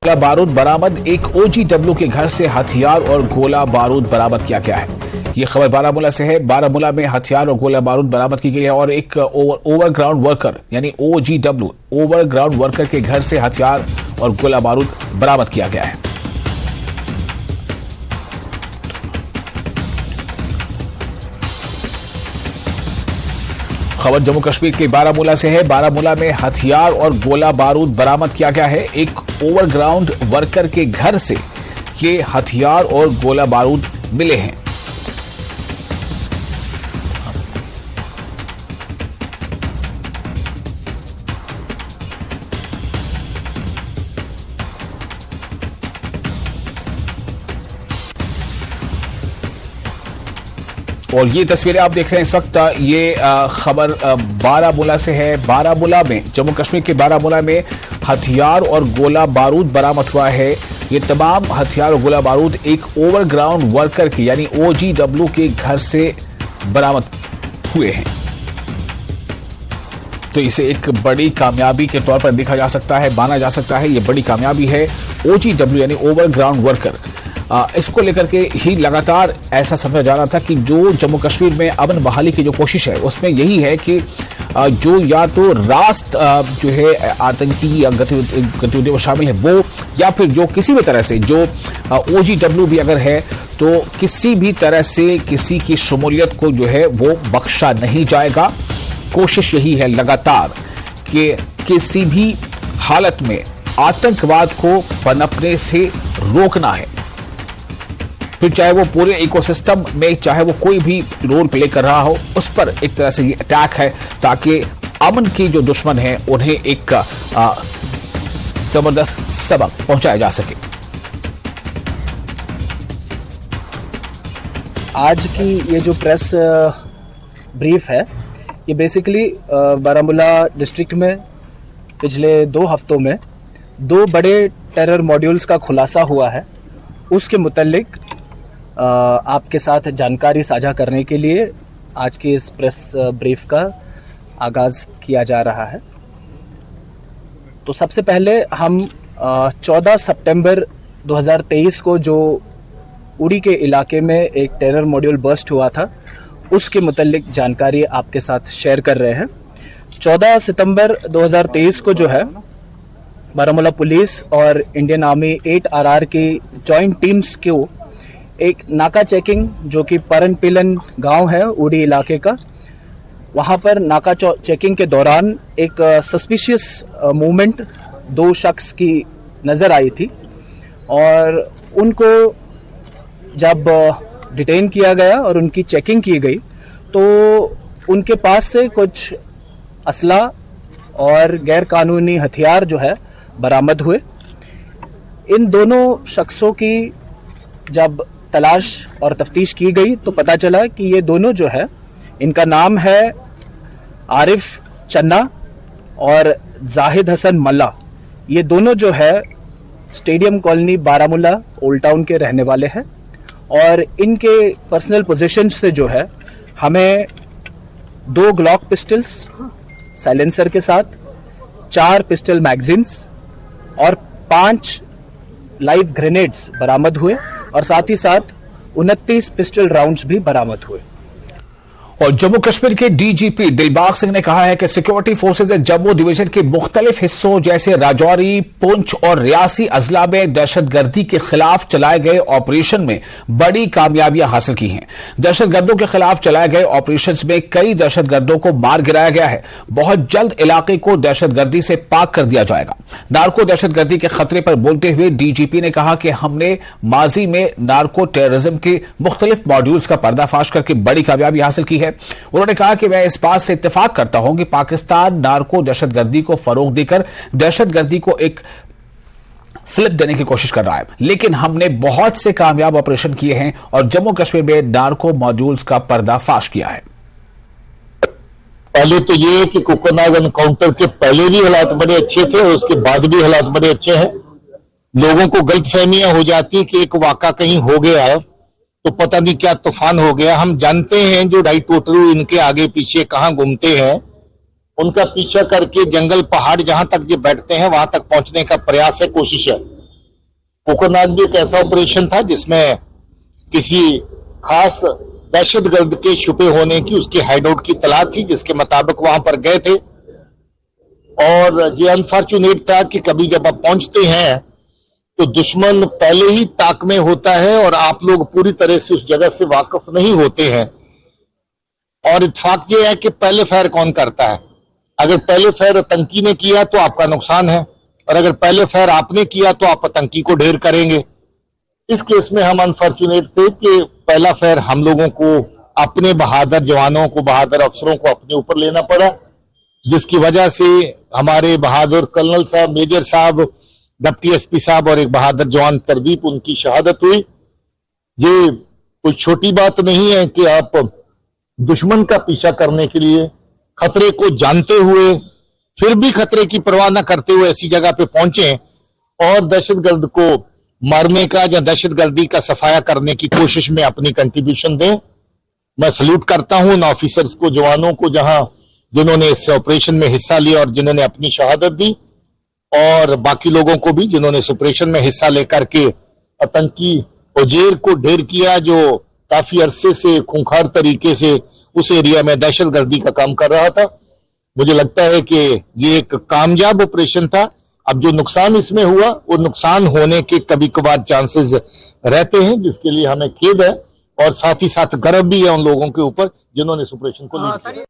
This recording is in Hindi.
गोला बारूद बरामद। एक OGW के घर से हथियार और गोला बारूद बरामद किया गया है। ये खबर बारामूला से है। बारामूला में हथियार और गोला बारूद बरामद की गई है और एक ओवरग्राउंड वर्कर यानी OGW ओवरग्राउंड वर्कर के घर से हथियार और गोला बारूद बरामद किया गया है। खबर जम्मू कश्मीर के बारामूला से है। बारामूला में हथियार और गोला बारूद बरामद किया गया है। एक ओवरग्राउंड वर्कर के घर से ये हथियार और गोला बारूद मिले हैं। और ये तस्वीरें आप देख रहे हैं इस वक्त। ये खबर बारामूला से है। बारामूला में, जम्मू कश्मीर के बारामूला में हथियार और गोला बारूद बरामद हुआ है। ये तमाम हथियार और गोला बारूद एक ओवरग्राउंड वर्कर के यानी OGW के घर से बरामद हुए हैं। तो इसे एक बड़ी कामयाबी के तौर पर देखा जा सकता है, माना जा सकता है। ये बड़ी कामयाबी है। OGW यानी ओवरग्राउंड वर्कर, इसको लेकर के ही लगातार ऐसा समझा जा रहा था कि जो जम्मू कश्मीर में अमन बहाली की जो कोशिश है उसमें यही है कि जो या तो रास्त जो है आतंकी गतिविधियों में शामिल है वो, या फिर जो किसी भी तरह से जो OGW भी अगर है तो किसी भी तरह से किसी की शमूलियत को जो है वो बख्शा नहीं जाएगा। कोशिश यही है लगातार कि किसी भी हालत में आतंकवाद को पनपने से रोकना है। फिर चाहे वो पूरे इकोसिस्टम में, चाहे वो कोई भी रोल प्ले कर रहा हो, उस पर एक तरह से ये अटैक है ताकि अमन की जो दुश्मन है उन्हें एक जबरदस्त सबक पहुंचाया जा सके। आज की ये जो प्रेस ब्रीफ है ये बेसिकली बारामूला डिस्ट्रिक्ट में पिछले 2 हफ्तों में 2 बड़े टेरर मॉड्यूल्स का खुलासा हुआ है। उसके मुतल्लिक आपके साथ जानकारी साझा करने के लिए आज की इस प्रेस ब्रीफ का आगाज़ किया जा रहा है। तो सबसे पहले हम 14 सितंबर 2023 को जो उड़ी के इलाके में एक टेरर मॉड्यूल बर्स्ट हुआ था उसके मुतल्लिक जानकारी आपके साथ शेयर कर रहे हैं। 14 सितंबर 2023 को जो है बारामूला पुलिस और इंडियन आर्मी 8RR की जॉइंट टीम्स को एक नाका चेकिंग, जो कि परनपिलन गांव है उड़ी इलाके का, वहां पर नाका चेकिंग के दौरान एक सस्पिशियस मूवमेंट 2 शख्स की नज़र आई थी और उनको जब डिटेन किया गया और उनकी चेकिंग की गई तो उनके पास से कुछ असला और गैर कानूनी हथियार जो है बरामद हुए। इन दोनों शख्सों की जब तलाश और तफ्तीश की गई तो पता चला कि ये दोनों जो है, इनका नाम है आरिफ चन्ना और जाहिद हसन मल्ला। ये दोनों जो है stadium colony Baramulla old town के रहने वाले हैं और इनके पर्सनल पोजीशन से जो है हमें 2 ग्लॉक पिस्टल्स साइलेंसर के साथ, 4 पिस्टल मैगजीन्स और 5 लाइव ग्रेनेड्स बरामद हुए और साथ ही साथ 29 पिस्टल राउंड्स भी बरामद हुए। और जम्मू कश्मीर के DGP दिलबाग सिंह ने कहा है कि सिक्योरिटी फोर्सेज जम्मू डिवीजन के मुख्तलिफ हिस्सों जैसे राजौरी, पुंछ और रियासी अजला में दहशतगर्दी के खिलाफ चलाए गए ऑपरेशन में बड़ी कामयाबियां हासिल की हैं। दहशतगर्दों के खिलाफ चलाए गए ऑपरेशन में कई दहशतगर्दों को मार गिराया गया है। बहुत जल्द इलाके को दहशतगर्दी से पाक कर दिया जाएगा। नार्को दहशतगर्दी के खतरे पर बोलते हुए DGP ने कहा कि हमने माजी में नार्को टेररिज्म के मुख्तलिफ मॉड्यूल्स का पर्दाफाश करके बड़ी कामयाबी हासिल की है। उन्होंने कहा कि मैं इस बात से इत्तेफाक करता हूं कि पाकिस्तान नार्को दहशतगर्दी को फरोग देकर दहशतगर्दी को एक फ्लिप देने की कोशिश कर रहा है, लेकिन हमने बहुत से कामयाब ऑपरेशन किए हैं और जम्मू कश्मीर में नार्को मॉड्यूल्स का पर्दाफाश किया है। पहले तो ये है कि कोकोनाग एनकाउंटर के पहले भी हालात बड़े अच्छे थे और उसके बाद भी हालात बड़े अच्छे हैं। लोगों को गलतफहमियां हो जाती कि एक वाक़ा कहीं हो गया है तो पता नहीं क्या तूफान हो गया। हम जानते हैं जो ढाई टोटलू इनके आगे पीछे कहाँ घूमते हैं, उनका पीछा करके जंगल पहाड़ जहां तक ये बैठते हैं वहां तक पहुंचने का प्रयास है, कोशिश है। कोकोनाग भी एक ऐसा ऑपरेशन था जिसमें किसी खास दहशतगर्द के छुपे होने की, उसकी हाइडआउट की तलाश थी, जिसके मुताबिक वहां पर गए थे। और ये अनफॉर्चुनेट था कि कभी जब आप पहुंचते हैं तो दुश्मन पहले ही ताक में होता है और आप लोग पूरी तरह से उस जगह से वाकिफ नहीं होते हैं। और इत्तेफाक ये है कि पहले फायर कौन करता है। अगर पहले फायर आतंकी ने किया तो आपका नुकसान है, और अगर पहले फायर आपने किया तो आप आतंकी को ढेर करेंगे। इस केस में हम अनफॉर्चुनेट थे कि पहला फायर हम लोगों को, अपने बहादुर जवानों को, बहादुर अफसरों को अपने ऊपर लेना पड़ा, जिसकी वजह से हमारे बहादुर कर्नल साहब, मेजर साहब, डिप्टी एसपी साहब और एक बहादुर जवान प्रदीप, उनकी शहादत हुई। ये कोई छोटी बात नहीं है कि आप दुश्मन का पीछा करने के लिए खतरे को जानते हुए, फिर भी खतरे की परवाह न करते हुए ऐसी जगह पे पहुंचे और दहशतगर्द को मारने का या दहशतगर्दी का सफाया करने की कोशिश में अपनी कंट्रीब्यूशन दें। मैं सल्यूट करता हूं उन ऑफिसर्स को, जवानों को, जिन्होंने इस ऑपरेशन में हिस्सा लिया और जिन्होंने अपनी शहादत दी, और बाकी लोगों को भी जिन्होंने इस ऑपरेशन में हिस्सा लेकर के आतंकी उजेर को ढेर किया, जो काफी अरसे से खूंखार तरीके से उस एरिया में दहशतगर्दी का काम कर रहा था। मुझे लगता है कि ये एक कामयाब ऑपरेशन था। अब जो नुकसान इसमें हुआ, वो नुकसान होने के कभी कभार चांसेस रहते हैं, जिसके लिए हमें खेद है और साथ ही साथ गर्व भी है उन लोगों के ऊपर जिन्होंने इस ऑपरेशन को लीड किया।